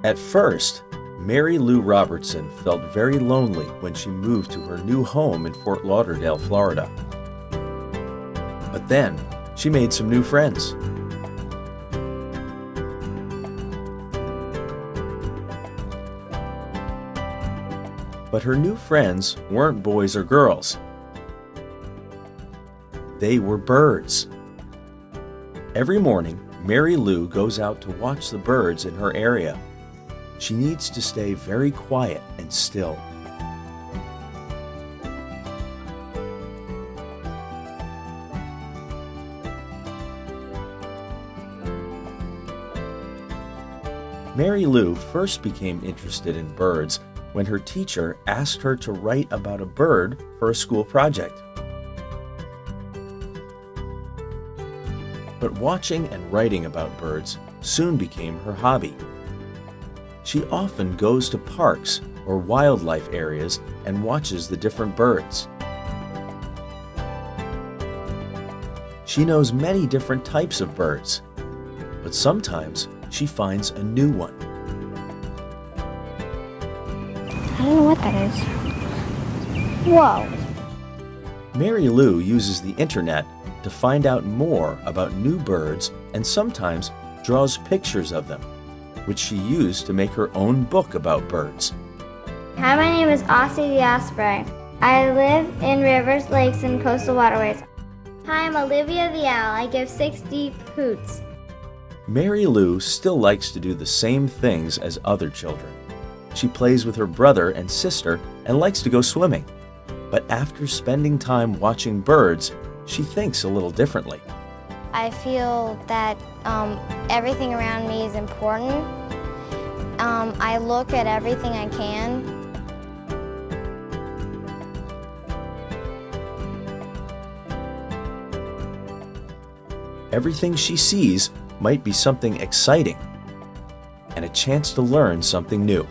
At first, Mary Lou Robertson felt very lonely when she moved to her new home in Fort Lauderdale, Florida. But then, she made some new friends. But her new friends weren't boys or girls. They were birds. Every morning, Mary Lou goes out to watch the birds in her area. She needs to stay very quiet and still. Mary Lou first became interested in birds when her teacher asked her to write about a bird for a school project. But watching and writing about birds soon became her hobby. She often goes to parks or wildlife areas and watches the different birds. She knows many different types of birds, but sometimes she finds a new one. I don't know what that is. Whoa. Mary Lou uses the internet to find out more about new birds and sometimes draws pictures of them, which she used to make her own book about birds. Hi, my name is Aussie the Osprey. I live in rivers, lakes, and coastal waterways. Hi, I'm Olivia the Owl. I give 6 deep hoots. Mary Lou still likes to do the same things as other children. She plays with her brother and sister and likes to go swimming. But after spending time watching birds, she thinks a little differently. I feel that everything around me is important. I look at everything I can. Everything she sees might be something exciting and a chance to learn something new.